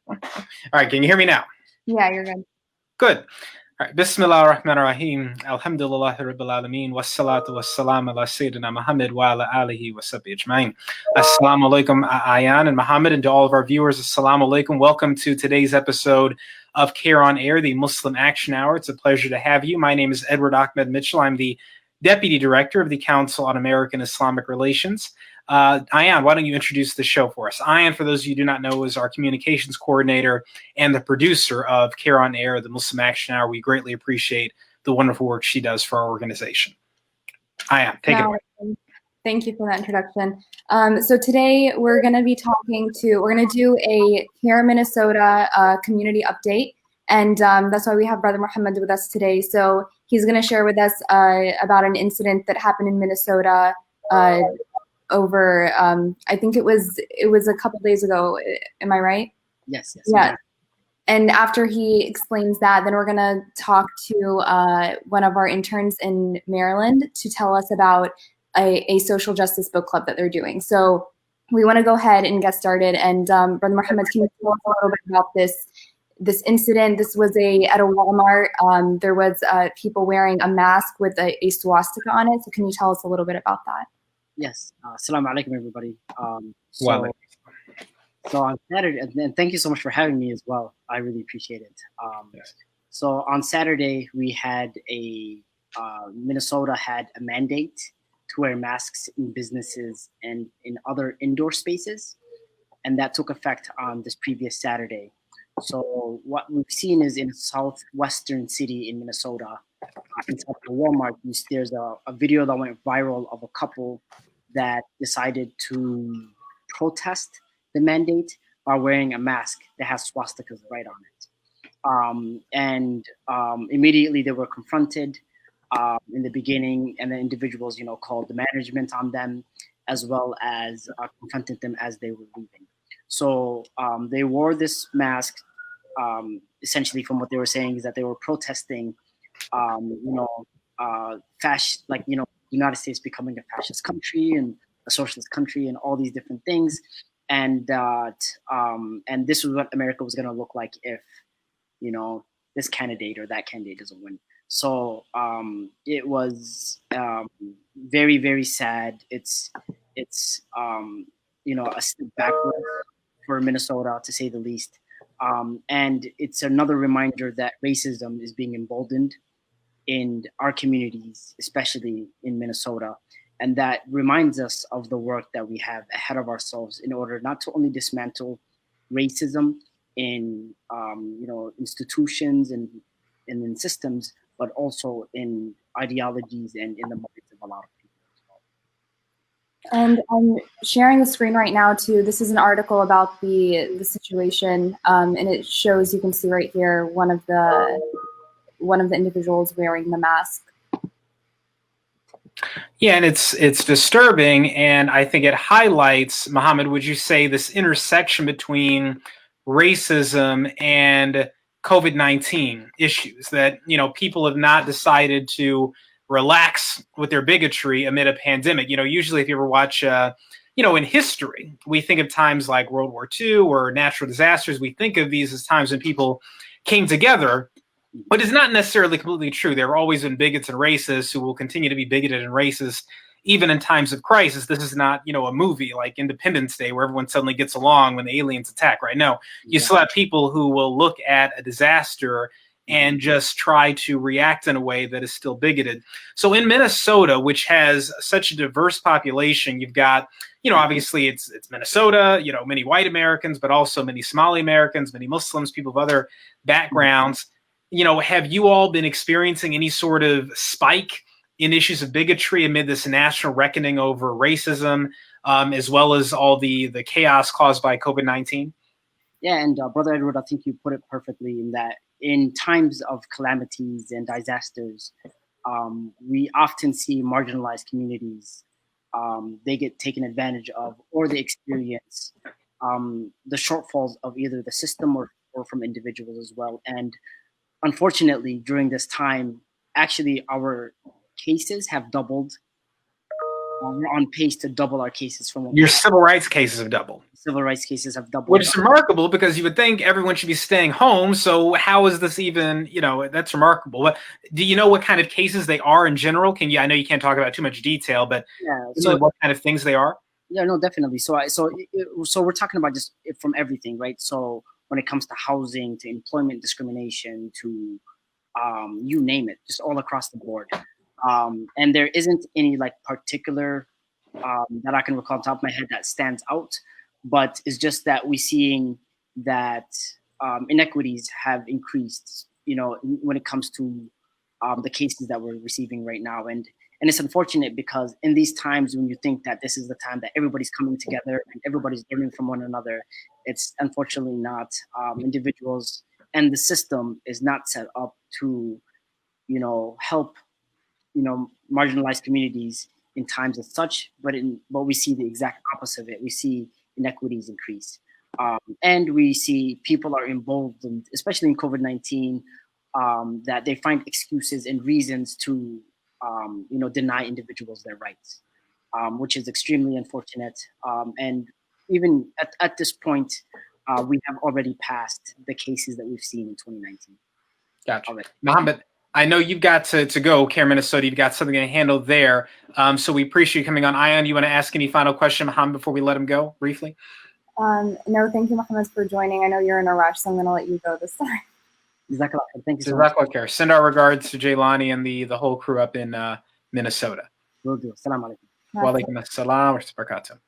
All right, can you hear me now? Yeah, you're good. Good. All right. Bismillah ar-Rahman ar-Rahim. Alhamdulillah Rabbil Alameen. Wassalatu wassalam ala Sayyidina Mohamed wa ala alihi wa sahbihi ajma'in. Assalamu alaikum, Ayan and Mohamed, and to all of our viewers, assalamu alaikum. Welcome to today's episode of CAIR on Air, the Muslim Action Hour. It's a pleasure to have you. My name is Edward Ahmed Mitchell. I'm the Deputy Director of the Council on American Islamic Relations. Ayan, why don't you introduce the show for us? Ayan, for those of you who do not know, is our communications coordinator and the producer of CAIR on Air, the Muslim Action Hour. We greatly appreciate the wonderful work she does for our organization. Ayan, take it away. Thank you for that introduction. So today we're going to do a CAIR Minnesota community update. And that's why we have Brother Mohamed with us today. So he's going to share with us about an incident that happened in Minnesota over, I think it was a couple days ago. Am I right? Yes. Yeah. And after he explains that, then we're going to talk to one of our interns in Maryland to tell us about a social justice book club that they're doing. So we want to go ahead and get started. And Brother Mohamed, can you tell us a little bit about this incident? This was at a Walmart. There was people wearing a mask with a swastika on it. So can you tell us a little bit about that? Yes. Assalamu alaikum, everybody. So on Saturday, and thank you so much for having me as well. I really appreciate it. Yes. So on Saturday, we had Minnesota had a mandate to wear masks in businesses and in other indoor spaces. And that took effect on this previous Saturday. So what we've seen is in a southwestern city in Minnesota, inside the Walmart, there's a video that went viral of a couple that decided to protest the mandate by wearing a mask that has swastikas right on it. Immediately they were confronted in the beginning, and the individuals, called the management on them, as well as confronted them as they were leaving. So they wore this mask. Essentially, from what they were saying, is that they were protesting, United States becoming a fascist country and a socialist country and all these different things, and this was what America was going to look like if, this candidate or that candidate doesn't win. So it was very, very sad. It's a step backwards for Minnesota, to say the least. And it's another reminder that racism is being emboldened in our communities, especially in Minnesota. And that reminds us of the work that we have ahead of ourselves in order not to only dismantle racism in institutions and in systems, but also in ideologies and in the minds of a lot of people as well. And I'm sharing the screen right now too. This is an article about the situation, and it shows, you can see right here, one of the individuals wearing the mask. Yeah, and it's disturbing, and I think it highlights, Mohamed, would you say, this intersection between racism and COVID-19 issues, that, people have not decided to relax with their bigotry amid a pandemic. Usually if you ever watch, in history, we think of times like World War II or natural disasters. We think of these as times when people came together, but it's not necessarily completely true. There have always been bigots and racists who will continue to be bigoted and racist even in times of crisis. This is not, a movie like Independence Day where everyone suddenly gets along when the aliens attack, right? No, you still have people who will look at a disaster and just try to react in a way that is still bigoted. So in Minnesota, which has such a diverse population, you've got, obviously it's Minnesota, many white Americans, but also many Somali Americans, many Muslims, people of other backgrounds. Have you all been experiencing any sort of spike in issues of bigotry amid this national reckoning over racism, as well as all the chaos caused by COVID-19? Yeah, and Brother Edward, I think you put it perfectly in that in times of calamities and disasters, we often see marginalized communities. They get taken advantage of, or they experience the shortfalls of either the system or from individuals as well. And unfortunately, during this time, actually our cases have doubled we're on pace to double our cases from what Your civil rights cases have doubled. civil rights cases have doubled. Which is remarkable because you would think everyone should be staying home. So how is this even, that's remarkable. But do you know what kind of cases they are in general? I know you can't talk about too much detail, but yeah, so what kind of things they are? Yeah, no, definitely. So we're talking about just from everything, right? So when it comes to housing, to employment discrimination, to you name it, just all across the board. And there isn't any like particular that I can recall on top of my head that stands out, but it's just that we're seeing that inequities have increased, when it comes to the cases that we're receiving right now. And it's unfortunate because in these times when you think that this is the time that everybody's coming together and everybody's learning from one another, it's unfortunately not. Individuals and the system is not set up to, help, marginalized communities in times as such, but we see the exact opposite of it. We see inequities increase. And we see people are emboldened, especially in COVID-19, that they find excuses and reasons to, deny individuals their rights, which is extremely unfortunate. And even at this point, we have already passed the cases that we've seen in 2019. Gotcha. Mohamed, I know you've got to go, CAIR Minnesota. You've got something to handle there. So we appreciate you coming on. Ayan, you want to ask any final question, Mohamed, before we let him go briefly? No, thank you, Mohamed, for joining. I know you're in a rush, so I'm going to let you go this time. Thank you so much. Send our regards to Jaylani and the whole crew up in Minnesota. Will do. Assalamu alaikum. Wa alaikum assalam wa barakatuh.